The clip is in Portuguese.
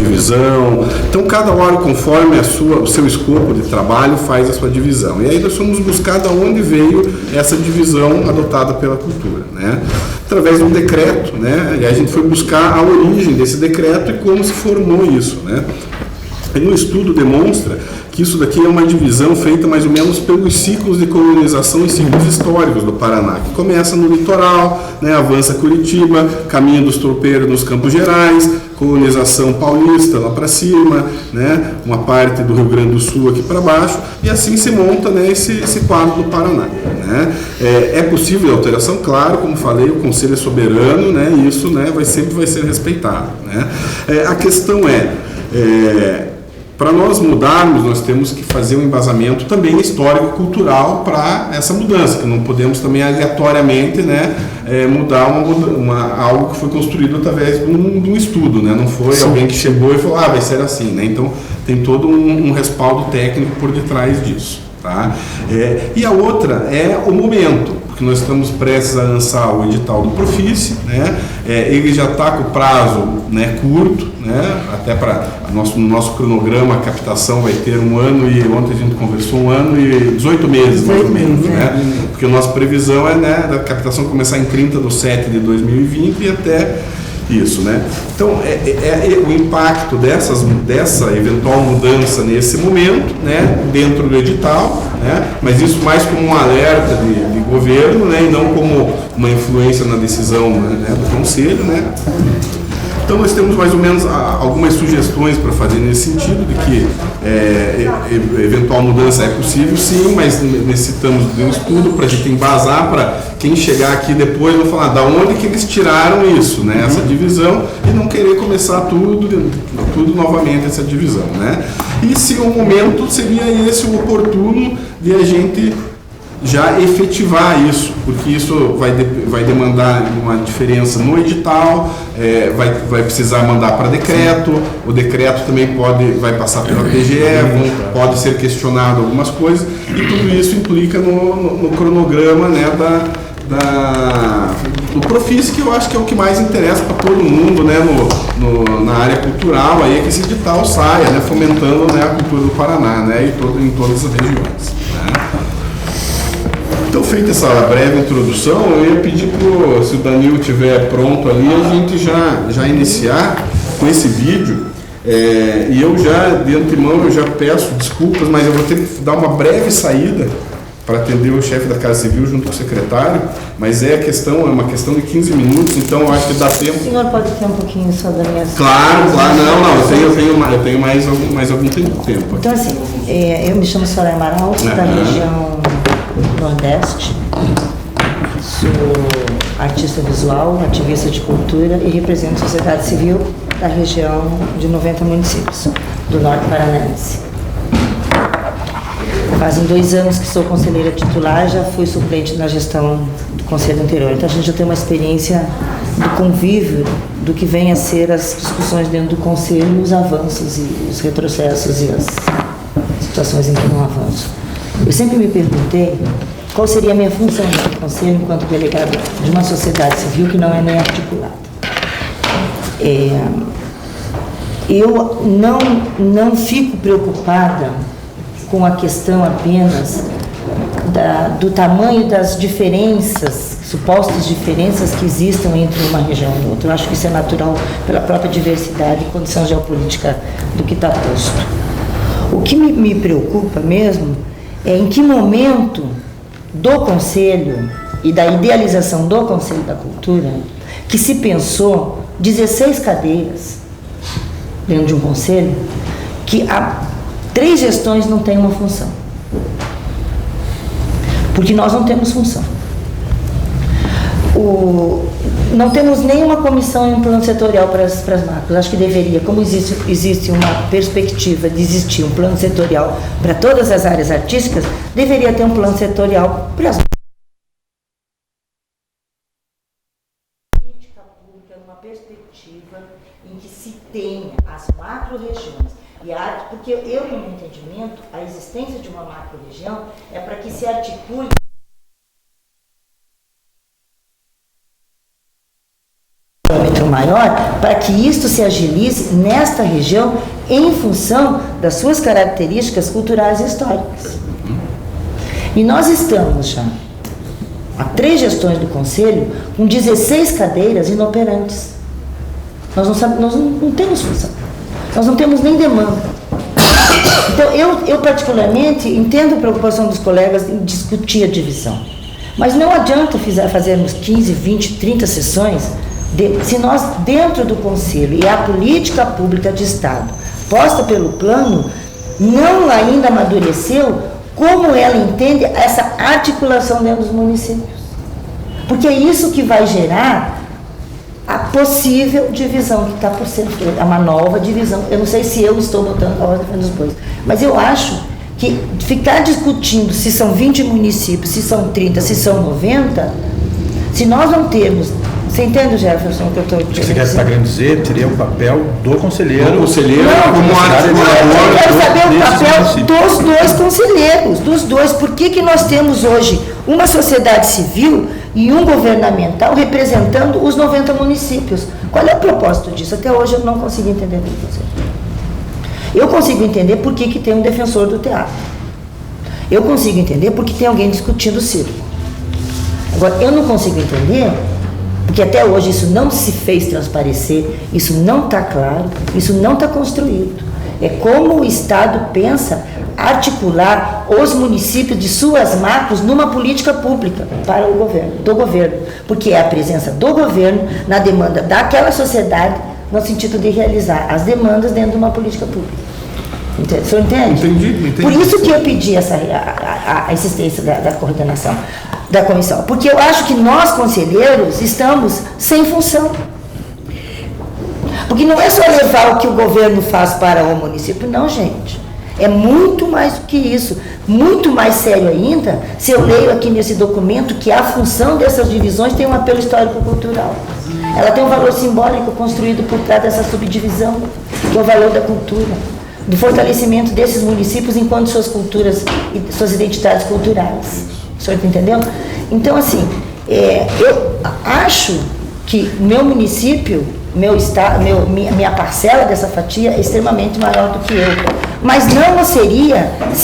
divisão. Então, cada órgão, conforme o seu escopo de trabalho, faz a sua divisão. E aí nós fomos buscar de onde veio essa divisão adotada pela cultura, né? Através de um decreto, né? E a gente foi buscar a origem desse decreto e como se formou isso, né? E no estudo demonstra que isso daqui é uma divisão feita mais ou menos pelos ciclos de colonização e ciclos históricos do Paraná, que começa no litoral, né, avança Curitiba, caminho dos tropeiros nos Campos Gerais, colonização paulista lá para cima, né, uma parte do Rio Grande do Sul aqui para baixo, e assim se monta, né, esse quadro do Paraná, né. É possível alteração, claro, como falei, o Conselho é soberano, né, e isso, né, sempre vai ser respeitado, né. A questão para nós mudarmos, nós temos que fazer um embasamento também histórico-cultural para essa mudança, que não podemos também aleatoriamente, né, mudar algo que foi construído através de um estudo, né, não foi Sim. alguém que chegou e falou, vai ser assim, né, então tem todo um respaldo técnico por detrás disso. Tá? E a outra é o momento, porque nós estamos prestes a lançar o edital do Profice, né? Ele já está com o prazo, né, curto, né? Até para no nosso cronograma a captação vai ter 1 ano e ontem a gente conversou 1 ano e 18 meses mais ou menos, né? Porque a nossa previsão é, né, da captação começar em 30/7/2020 e até isso, né? Então, o impacto dessa eventual mudança nesse momento, né, dentro do edital, né, mas isso mais como um alerta de governo, né, e não como uma influência na decisão, né, do Conselho, né. Então, nós temos mais ou menos algumas sugestões para fazer nesse sentido, de que eventual mudança é possível, sim, mas necessitamos de um estudo para a gente embasar, para quem chegar aqui depois vai falar da onde que eles tiraram isso, né, essa divisão, e não querer começar tudo novamente, essa divisão, né. E se o momento seria esse o oportuno de a gente já efetivar isso, porque isso vai demandar uma diferença no edital, vai precisar mandar para decreto, o decreto também vai passar pela PGE, pode ser questionado algumas coisas, e tudo isso implica no cronograma, né, do Profice, que eu acho que é o que mais interessa para todo mundo, né, na área cultural, aí é que esse edital saia, né, fomentando, né, a cultura do Paraná, né, em todas as regiões, né. Então, feita essa breve introdução, eu ia pedir se o Danilo estiver pronto ali, a gente já iniciar com esse vídeo. E eu de antemão, eu já peço desculpas, mas eu vou ter que dar uma breve saída para atender o chefe da Casa Civil junto com o secretário, mas é uma questão de 15 minutos, então eu acho que dá tempo. O senhor pode ter um pouquinho só da minha... Claro, eu tenho mais algum tempo. Então, assim, eu me chamo Soraya Amaral, da região Nordeste, sou artista visual, ativista de cultura e represento a sociedade civil da região de 90 municípios do Norte Paranaense. Fazem 2 anos que sou conselheira titular, já fui suplente na gestão do conselho anterior, então a gente já tem uma experiência do convívio do que vem a ser as discussões dentro do conselho, os avanços e os retrocessos e as situações em que não avançam. Eu sempre me perguntei qual seria a minha função no conselho enquanto delegada de uma sociedade civil que não é nem articulada. Eu não fico preocupada com a questão apenas do tamanho das diferenças, supostas diferenças que existam entre uma região e outra. Eu acho que isso é natural pela própria diversidade e condição geopolítica do que está posto. O que me preocupa mesmo é em que momento do Conselho e da idealização do Conselho da Cultura que se pensou 16 cadeiras dentro de um conselho que há 3 gestões não têm uma função. Porque nós não temos função. Não temos nenhuma comissão e um plano setorial para as marcas. Acho que deveria, como existe uma perspectiva de existir um plano setorial para todas as áreas artísticas, deveria ter um plano setorial para as política pública, numa perspectiva em que se tenha as macro-regiões. Porque eu, no meu entendimento, a existência de uma macro-região é para que se articule maior para que isto se agilize nesta região em função das suas características culturais e históricas. E nós estamos já há 3 gestões do Conselho com 16 cadeiras inoperantes. Nós não temos função, nós não temos nem demanda. Então, eu particularmente entendo a preocupação dos colegas em discutir a divisão, mas não adianta fazermos 15, 20, 30 sessões se nós, dentro do Conselho, e a política pública de Estado posta pelo plano, não ainda amadureceu como ela entende essa articulação dentro dos municípios. Porque é isso que vai gerar a possível divisão que está por ser feita, uma nova divisão. Eu não sei se eu estou botando a ordem dos bois, mas eu acho que ficar discutindo se são 20 municípios, se são 30, se são 90, se nós não termos... Você entende, Jefferson, o que eu estou dizendo? O que você está querendo dizer seria o papel do conselheiro. Do conselheiro como articulador. Eu quero saber o papel dos 2 conselheiros, dos 2. Por que nós temos hoje uma sociedade civil e um governamental representando os 90 municípios? Qual é o propósito disso? Até hoje eu não consigo entender do conselho. Eu consigo entender por que tem um defensor do teatro. Eu consigo entender porque tem alguém discutindo o circo. Agora, eu não consigo entender... Porque até hoje isso não se fez transparecer, isso não está claro, isso não está construído. É como o Estado pensa articular os municípios de suas macros numa política pública para o governo, do governo. Porque é a presença do governo na demanda daquela sociedade no sentido de realizar as demandas dentro de uma política pública. O senhor entende? Entendi. Por isso que eu pedi a existência da coordenação, da comissão. Porque eu acho que nós, conselheiros, estamos sem função. Porque não é só levar o que o governo faz para o município, não, gente. É muito mais do que isso. Muito mais sério ainda, se eu leio aqui nesse documento que a função dessas divisões tem um apelo histórico-cultural. Ela tem um valor simbólico construído por trás dessa subdivisão, que é o valor da cultura, do fortalecimento desses municípios enquanto suas culturas e suas identidades culturais. O senhor entendeu? Então, assim, eu acho que meu município, meu estado, minha parcela dessa fatia é extremamente maior do que eu. Mas não seria